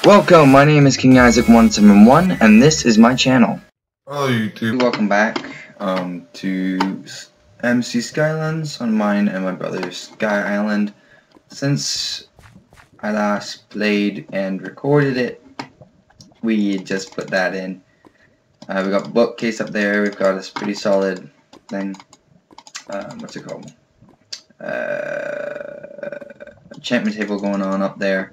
Welcome, my name is King Isaac 171 and this is my channel. Hello YouTube. Welcome back to MC Skylands on mine and my brother's Sky Island. Since I last played and recorded it, we just put that in. We got a bookcase up there, we've got this pretty solid thing. What's it called? Enchantment table going on up there.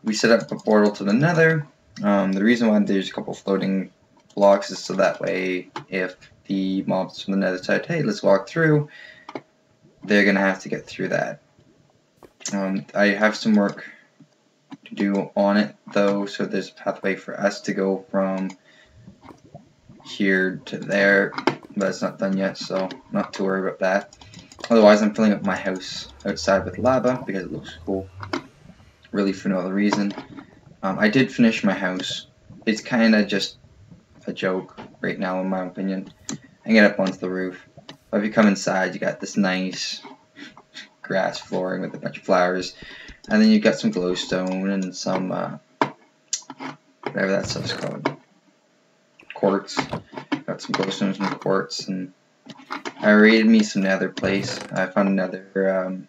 We set up a portal to the nether. The reason why there's a couple floating blocks is so that way if the mobs from the nether decide, hey, let's walk through, they're going to have to get through that. I have some work to do on it though, so there's a pathway for us to go from here to there, but it's not done yet, so not to worry about that. Otherwise, I'm filling up my house outside with lava because it looks cool. Really for no other reason. I did finish my house. It's kind of just a joke right now in my opinion. I get up onto the roof. But if you come inside, you got this nice grass flooring with a bunch of flowers. And then you got some glowstone and some, whatever that stuff's called. Quartz. Got some glowstone and some quartz. And I raided me some nether place. I found another,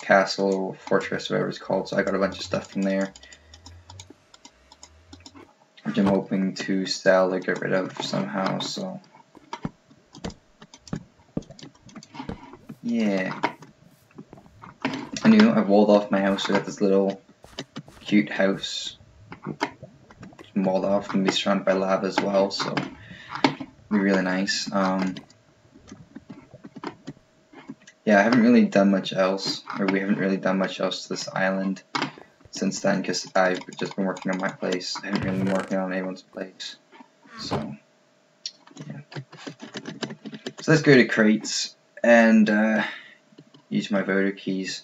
castle, fortress, whatever it's called, so I got a bunch of stuff from there, which I'm hoping to sell or get rid of somehow, so yeah. I've walled off my house, so I got this little cute house walled off and be surrounded by lava as well, so it'll be really nice. Yeah, I haven't really done much else, or we haven't really done much else to this island since then, because I've just been working on my place. I haven't really been working on anyone's place. So, yeah. So let's go to crates and use my voter keys.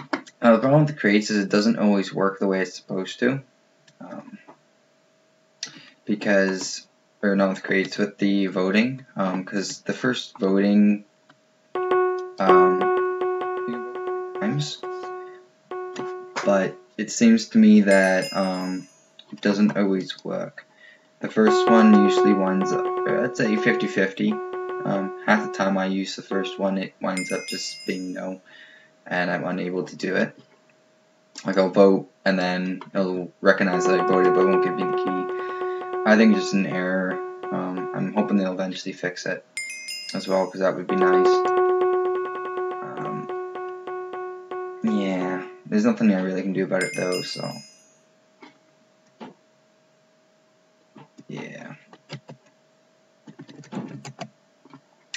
The problem with the crates is it doesn't always work the way it's supposed to. Because, or not with crates, with the voting, because the first voting times, but it seems to me that it doesn't always work. The first one usually winds up, I'd say 50-50. Half the time I use the first one, it winds up just being no, and I'm unable to do it. Like I'll vote, and then it'll recognize that I voted, but it won't give me the key. I think it's just an error. I'm hoping they'll eventually fix it as well, because that would be nice. Yeah, there's nothing I really can do about it though, so yeah.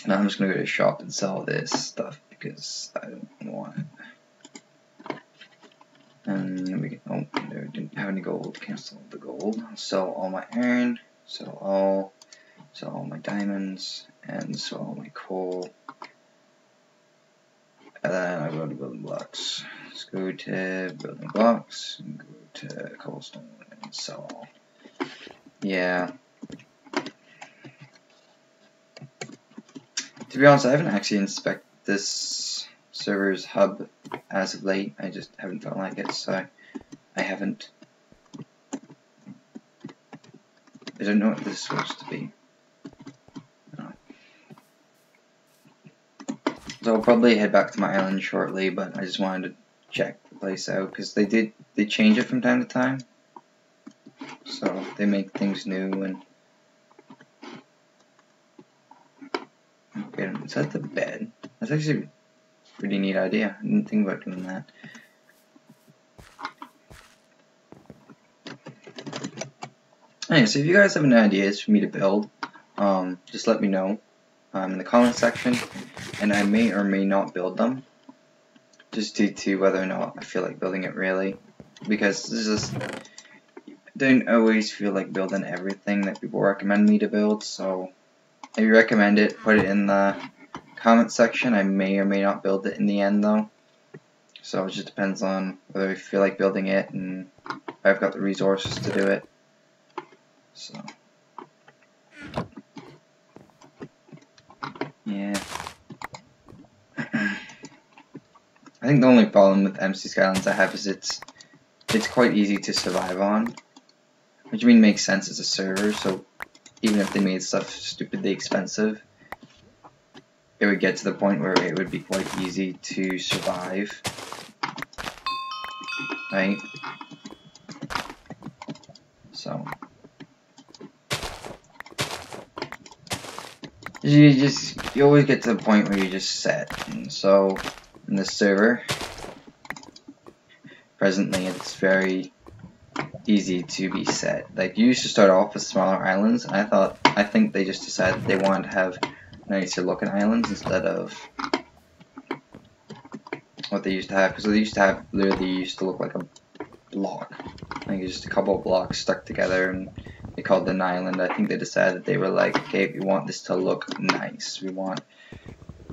Now I'm just gonna go to the shop and sell this stuff because I don't want it. And we can, oh, no, didn't have any gold. Cancel the gold. Sell all my iron. Sell all my diamonds, and sell all my coal. And then I go to building blocks. Let's go to building blocks and go to cobblestone and sell all. Yeah. To be honest, I haven't actually inspected this server's hub as of late. I just haven't felt like it, so I haven't. I don't know what this is supposed to be. So I'll probably head back to my island shortly, but I just wanted to check the place out because they change it from time to time. So they make things new and okay, is that the bed? That's actually a pretty neat idea. I didn't think about doing that. Anyway, so if you guys have any ideas for me to build, just let me know in the comment section, and I may or may not build them, just due to whether or not I feel like building it really, because this is just, I don't always feel like building everything that people recommend me to build, so if you recommend it, put it in the comment section. I may or may not build it in the end though, so it just depends on whether I feel like building it and if I've got the resources to do it. So yeah. I think the only problem with MC Skylands I have is it's it's quite easy to survive on, which I mean makes sense as a server. So even if they made stuff stupidly expensive, it would get to the point where it would be quite easy to survive, right? So you always get to the point where you just set. And so in this server, presently it's very easy to be set. Like, you used to start off with smaller islands, and I think they just decided they wanted to have nicer looking islands instead of what they used to have, because they used to have literally used to look like a block, like just a couple of blocks stuck together, and they called it an island. I think they decided they were like, okay, we want this to look nice, we want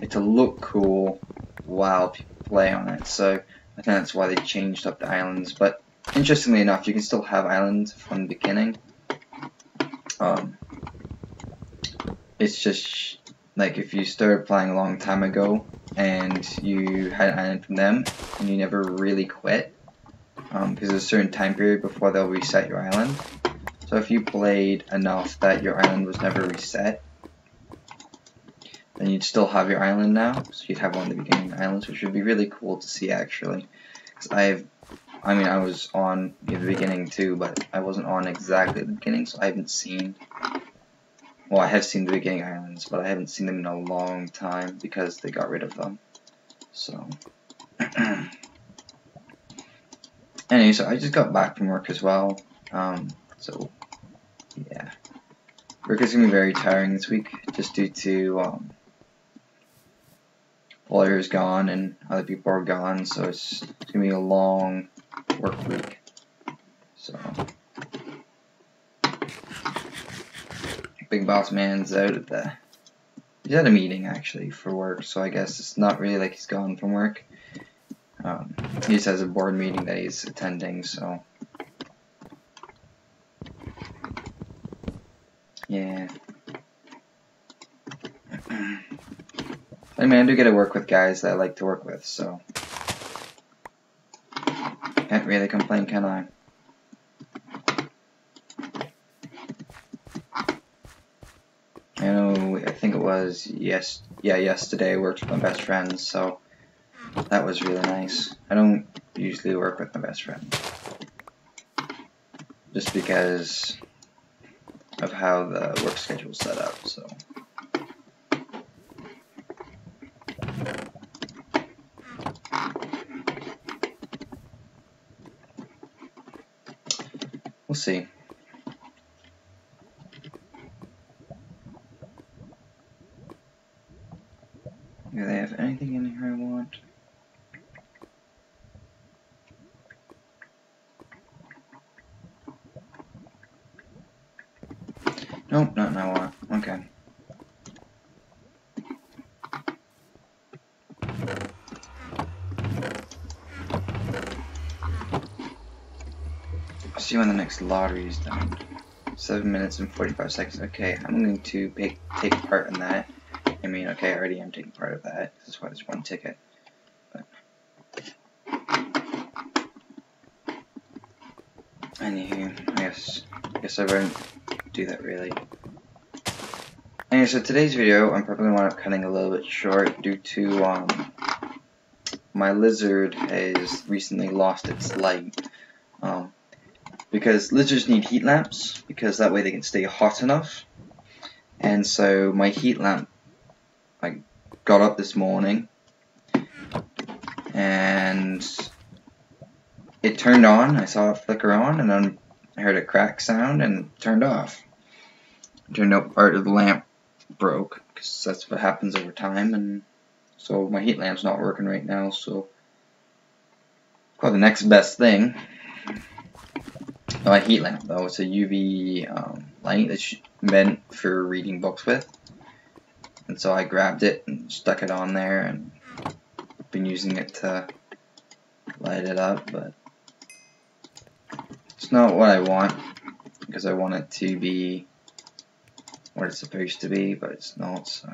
it to look cool while people play on it. So I think that's why they changed up the islands. But interestingly enough, you can still have islands from the beginning. It's just like if you started playing a long time ago and you had an island from them and you never really quit, because there's a certain time period before they'll reset your island. So if you played enough that your island was never reset, then you'd still have your island now. So you'd have one of the beginning islands, which would be really cool to see actually. Because I mean, I was on the beginning too, but I wasn't on exactly the beginning, so I haven't seen. Well, I have seen the beginning islands, but I haven't seen them in a long time because they got rid of them. So. Anyway, so I just got back from work as well. So yeah, work is gonna be very tiring this week, just due to lawyer's gone and other people are gone. So it's gonna be a long work week. So. Big Boss Man's out at he's at a meeting actually for work, so I guess it's not really like he's gone from work. He just has a board meeting that he's attending, so yeah. I mean, I do get to work with guys that I like to work with, so can't really complain, can I? I know, I think it was yesterday I worked with my best friend, so that was really nice. I don't usually work with my best friend, just because of how the work schedule is set up, so. We'll see. Do they have anything in here I want? Nope, nothing I want. Okay. I'll see when the next lottery is done. 7 minutes and 45 seconds. Okay, I'm going to take part in that. I mean, okay, I already am taking part of that. This is why there's one ticket. But anywho, I guess I won't do that really. Anyway, so today's video, I'm probably going to wind up cutting a little bit short due to my lizard has recently lost its light. Because lizards need heat lamps, because that way they can stay hot enough. And so my heat lamp, I got up this morning and it turned on. I saw it flicker on, and then I heard a crack sound and it turned off. It turned out part of the lamp broke, because that's what happens over time, and so my heat lamp's not working right now. So call the next best thing. A heat lamp though, it's a UV light that's meant for reading books with, and so I grabbed it and stuck it on there and been using it to light it up, but it's not what I want, because I want it to be what it's supposed to be, but it's not, so.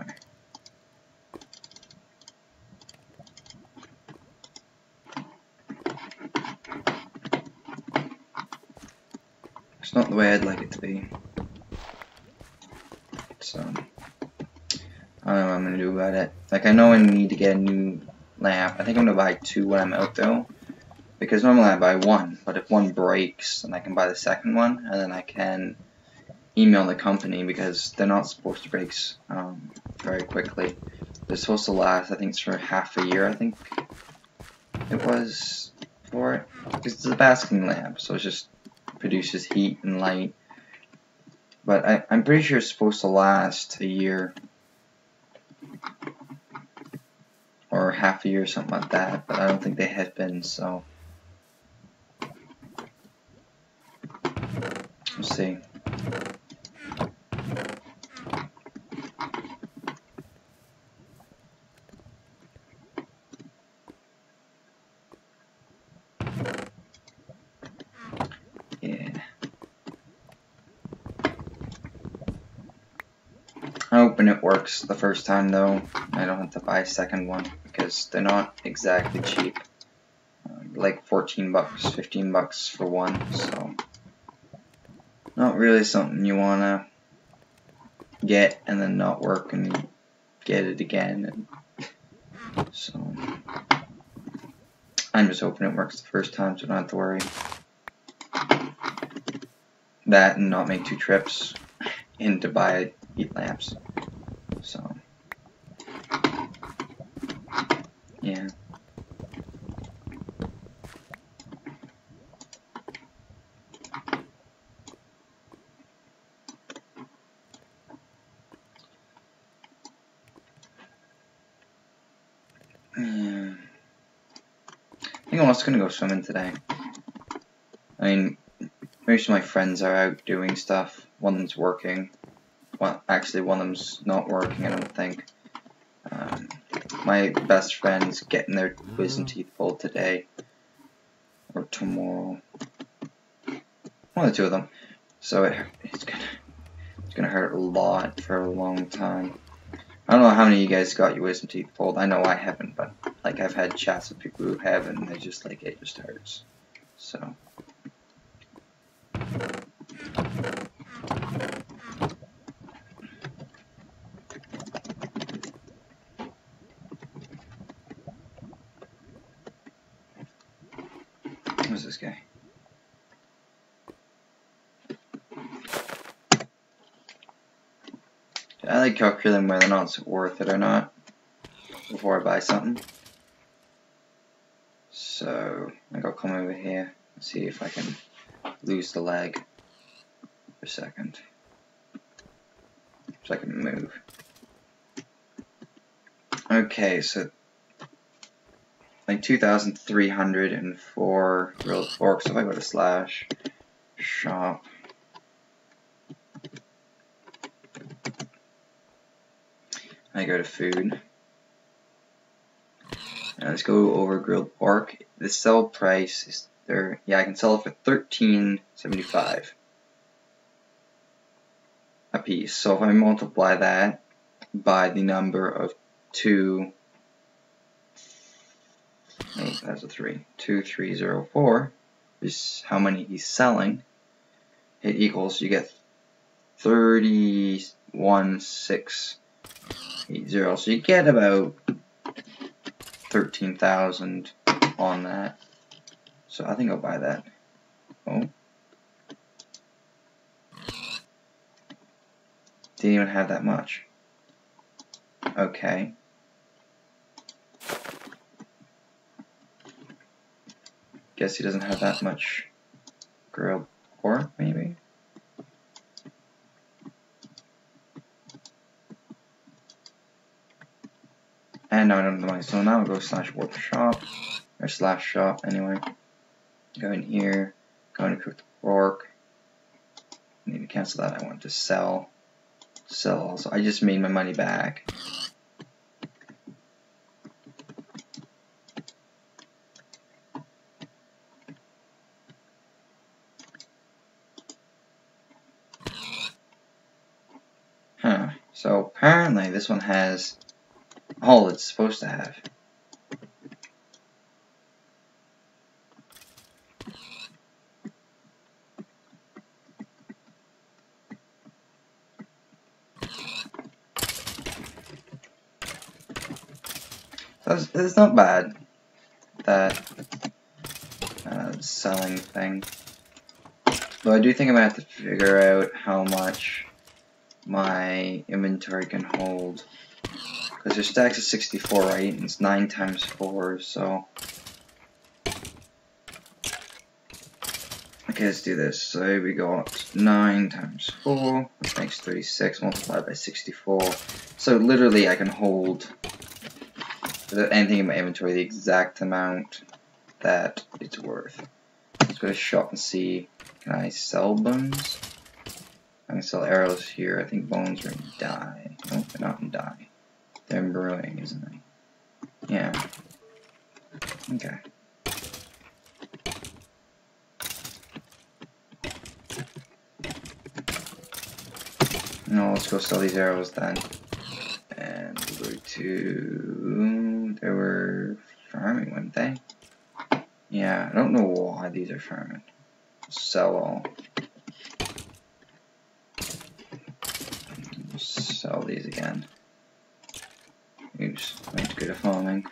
It's not the way I'd like it to be. So, I don't know what I'm going to do about it. Like, I know I need to get a new lamp. I think I'm going to buy 2 when I'm out, though. Because normally I buy 1, but if 1 breaks, then I can buy the second one, and then I can email the company, because they're not supposed to break very quickly. They're supposed to last, I think it's for half a year, I think it was for it. Because it's a basking lamp, so it just produces heat and light. But I'm pretty sure it's supposed to last a year. Or half a year, something like that, but I don't think they have been, so we'll see. Yeah. I'm hoping it works the first time, though. I don't have to buy a second one, because they're not exactly cheap. Like 14 bucks, 15 bucks for one, so not really something you wanna get and then not work and get it again. And so I'm just hoping it works the first time, so I don't have to worry. That and not make 2 trips in to buy heat lamps. So yeah. Yeah. I think I'm also gonna go swimming today. I mean, most of my friends are out doing stuff. One of them's working. Well, actually, one of them's not working, I don't think. My best friend's getting their wisdom teeth pulled today. Or tomorrow. One of the 2 of them. So it's gonna hurt a lot for a long time. I don't know how many of you guys got your wisdom teeth pulled. I know I haven't, but like I've had chats with people who have, and they just like it just hurts. So who's this guy? I like calculating whether or not it's worth it or not before I buy something. So I gotta come over here and see if I can lose the leg for a second. So I can move. Okay, so like 2,304 grilled pork. So if I go to slash shop, I go to food. Now let's go over grilled pork. The sell price is there. Yeah, I can sell it for $13.75 a piece. So if I multiply that by the number of 2, oh, that's a 3, 2,304 is how many he's selling. It equals, you get 31,680. So you get about 13,000 on that. So I think I'll buy that. Oh. Didn't even have that much. Okay. Guess he doesn't have that much grilled pork, maybe? And no, I don't have the money. So now I'll go slash workshop, or slash shop anyway. Go in here, go into cook the pork. I need to cancel that. I want to sell. Sell also. I just made my money back. Huh. So apparently this one has all it's supposed to have. It's not bad, that selling thing. But I do think I might have to figure out how much my inventory can hold. Because there's stacks of 64, right? And it's 9 times 4, so... Okay, let's do this. So we got 9 times 4, which makes 36, multiplied by 64. So literally I can hold, without anything in my inventory, the exact amount that it's worth. Let's go to shop and see, can I sell bones? I can sell arrows here. I think bones are in dye. Nope, they're not in dye. They're in brewing, isn't it? Yeah. Okay. No, let's go sell these arrows then. And we'll go to... They were farming, weren't they? Yeah, I don't know why these are farming. Sell all. Sell these again. Oops, I need to go to farming.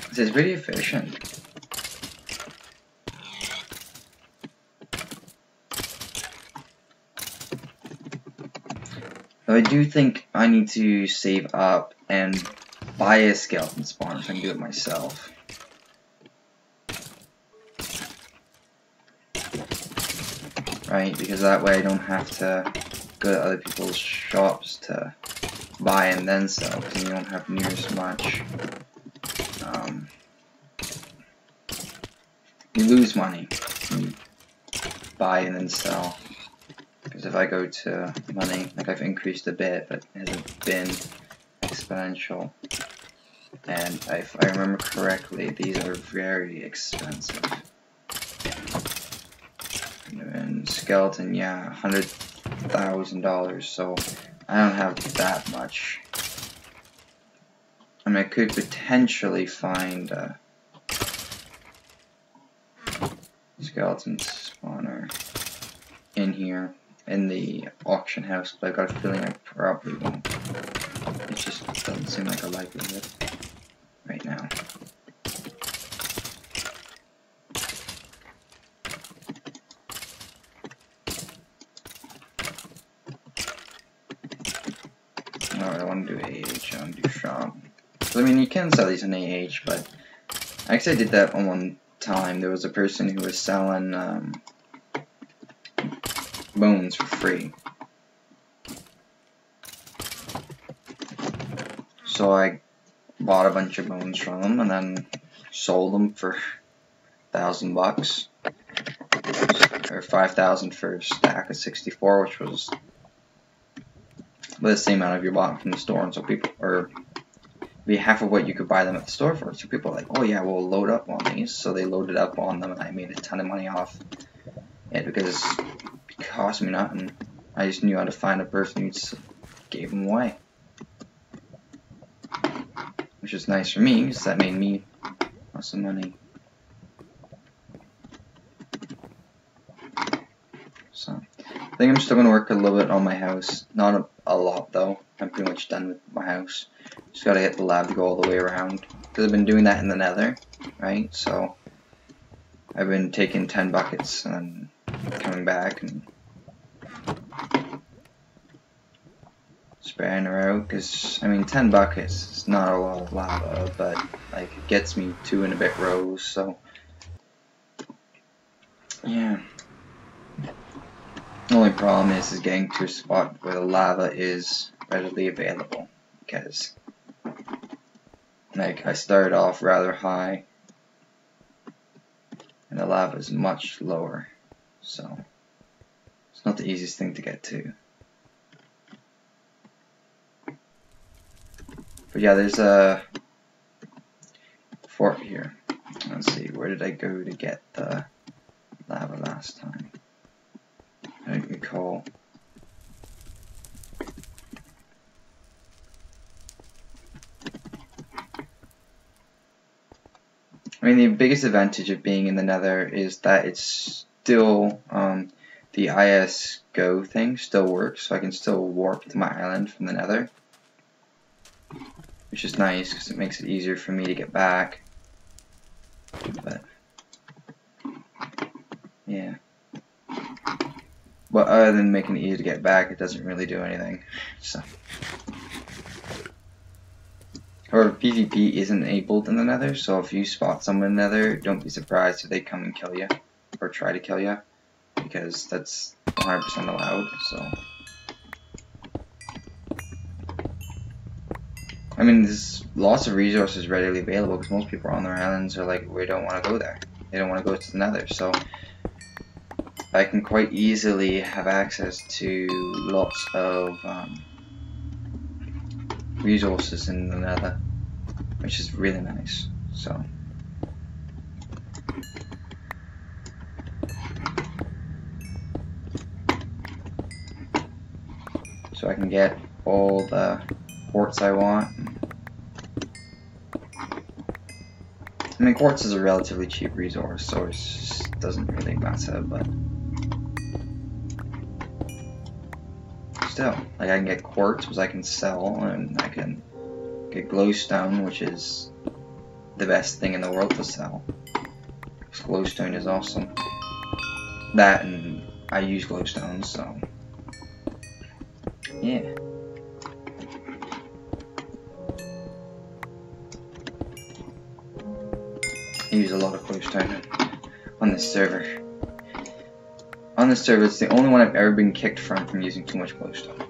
This is pretty efficient. Though I do think I need to save up and buy a skeleton spawner so I can do it myself. Right, because that way I don't have to go to other people's shops to buy and then sell, because you don't have near as much. You lose money when you buy and then sell. Because if I go to money, like I've increased a bit, but it hasn't been exponential. And if I remember correctly, these are very expensive. And skeleton, yeah, $100,000, so I don't have that much. I mean, I could potentially find a skeleton spawner in here, in the auction house, but I got a feeling I probably won't. It just doesn't seem like a likelihood right now. Alright, I want to do AH, I want to do shop. So, I mean, you can sell these in AH, but actually I did that on one time. There was a person who was selling bones for free. So I bought a bunch of bones from them and then sold them for $1,000 or 5,000 for a stack of 64, which was the same amount of you bought from the store. And so people, or be half of what you could buy them at the store for. So people are like, oh yeah, we'll load up on these. So they loaded up on them, and I made a ton of money off it because it cost me nothing. I just knew how to find a person who just gave them away, which is nice for me because that made me lots of money. So I think I'm still going to work a little bit on my house. Not a lot though. I'm pretty much done with my house. Just got to get the lab to go all the way around. Because I've been doing that in the nether, right? So I've been taking 10 buckets and coming back and spraying her out. Because, I mean, 10 buckets is not a lot of lava, but like it gets me 2 and a bit rows, so yeah. The only problem is getting to a spot where the lava is readily available, because like I started off rather high and the lava is much lower, so it's not the easiest thing to get to. But yeah, there's a fort here. Let's see, where did I go to get the lava last time? I don't recall. I mean, the biggest advantage of being in the nether is that it's still, the IS Go thing still works, so I can still warp to my island from the nether. which is nice because it makes it easier for me to get back. But yeah. But other than making it easy to get back, it doesn't really do anything. So. However, PvP isn't enabled in the Nether, so if you spot someone in the Nether, don't be surprised if they come and kill you, or try to kill you, because that's 100% allowed. So, I mean, there's lots of resources readily available because most people on their islands are like, we don't want to go there. They don't want to go to the Nether, so I can quite easily have access to lots of resources in the Nether, which is really nice. So I can get all the quartz I want. I mean, quartz is a relatively cheap resource, so it just doesn't really matter, but still, like, I can get quartz, which I can sell, and I can get glowstone, which is the best thing in the world to sell. Because glowstone is awesome. That, and I use glowstone, so yeah. I use a lot of glowstone on this server. On this server, it's the only one I've ever been kicked from using too much glowstone.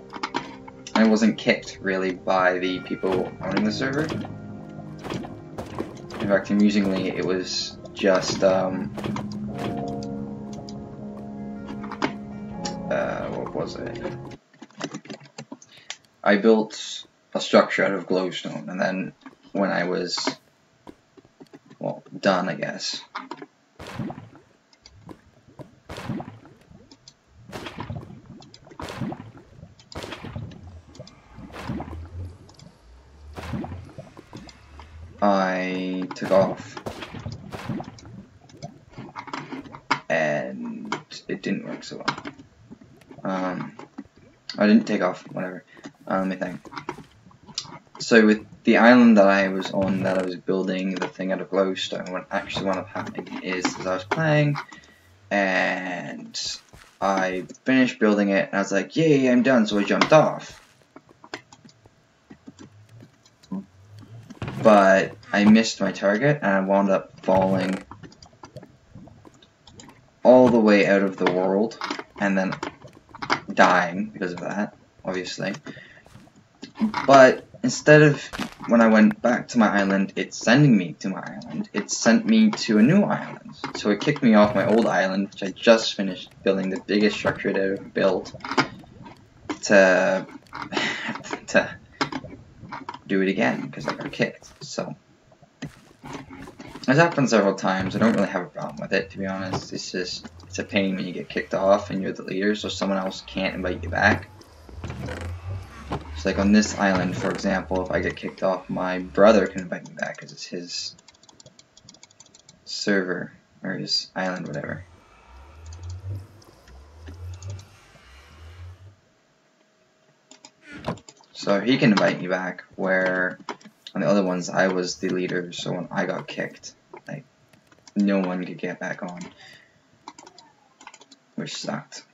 And it wasn't kicked, really, by the people owning the server. In fact, amusingly, it was just, what was it? I built a structure out of glowstone, and then when I was, well, done, I guess, I took off, and it didn't work so well. I didn't take off, whatever. Let me think. So with the island that I was on, that I was building the thing out of glowstone, what actually wound up happening is, as I was playing, and I finished building it, and I was like, yay, I'm done, so I jumped off. But I missed my target, and I wound up falling all the way out of the world, and then dying because of that, obviously. But instead of, when I went back to my island, it's sending me to my island, it sent me to a new island. So it kicked me off my old island, which I just finished building, the biggest structure I'd ever built, to do it again, because I got kicked. So it's happened several times. I don't really have a problem with it, to be honest. It's just, it's a pain when you get kicked off and you're the leader, so someone else can't invite you back. So like on this island, for example, if I get kicked off, my brother can invite me back because it's his server, or his island, whatever. So he can invite me back, where on the other ones I was the leader, so when I got kicked, like, no one could get back on, which sucked.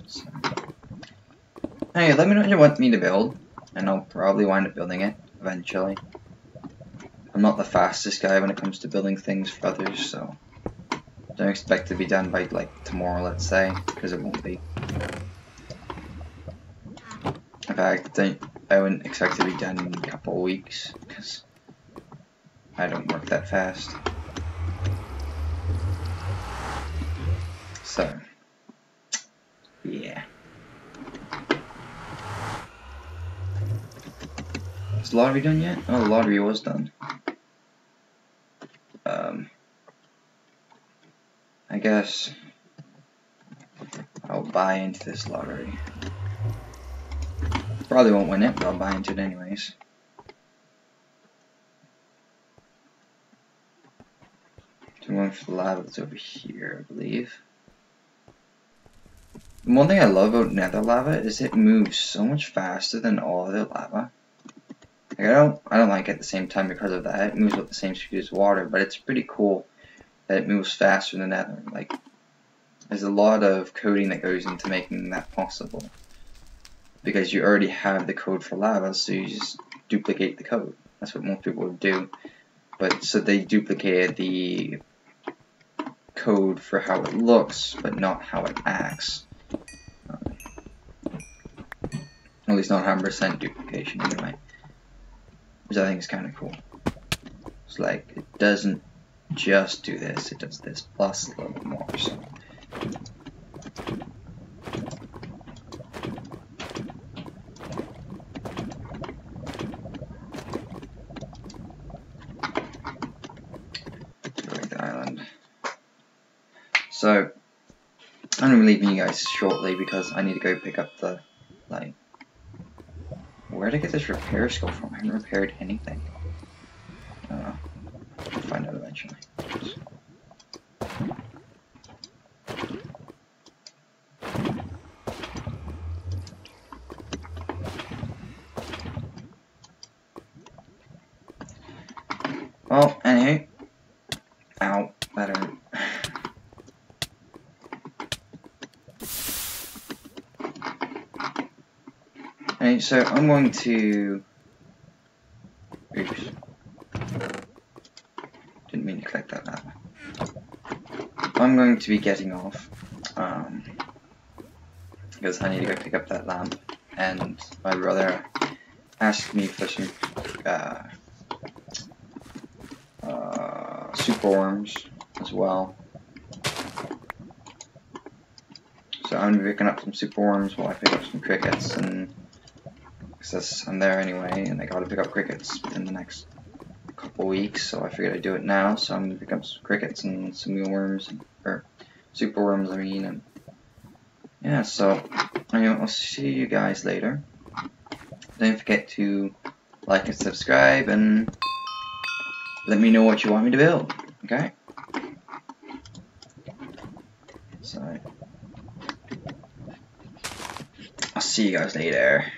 So, anyway, let me know what you want me to build, and I'll probably wind up building it eventually. I'm not the fastest guy when it comes to building things for others, so don't expect to be done by like tomorrow, let's say, because it won't be. In fact, I wouldn't expect to be done in a couple of weeks, because I don't work that fast. So, yeah. Is the lottery done yet? Oh, the lottery was done. I guess I'll buy into this lottery. Probably won't win it, but I'll buy into it anyways. So I'm going for the lava that's over here, I believe. one thing I love about nether lava is it moves so much faster than all other lava. Like, I don't like it at the same time because of that. It moves at the same speed as water, but it's pretty cool that it moves faster than nether. Like, there's a lot of coding that goes into making that possible, because you already have the code for lava, so you just duplicate the code. That's what most people would do. But so they duplicated the code for how it looks, but not how it acts. At least not 100% duplication anyway, which I think is kind of cool. It's like, it doesn't just do this, it does this plus a little bit more. So the island. So I'm gonna be leaving you guys shortly because I need to go pick up the light. Where did I get this repair skill from? I haven't repaired anything. I don't know. I'll find out eventually. Well, anyway. Ow, that hurt. Anyway, so I'm going to... Oops. Didn't mean to click that lava. I'm going to be getting off. Because I need to go pick up that lamp. And my brother asked me for some super worms as well. So I'm gonna be picking up some super worms while I pick up some crickets, and because I'm there anyway, and I gotta pick up crickets within the next couple weeks, so I figured I'd do it now. So I'm gonna pick up some crickets and some mealworms, or super worms, I mean, and yeah. So anyway, I'll see you guys later. Don't forget to like and subscribe, and let me know what you want me to build. Okay? So I'll see you guys later.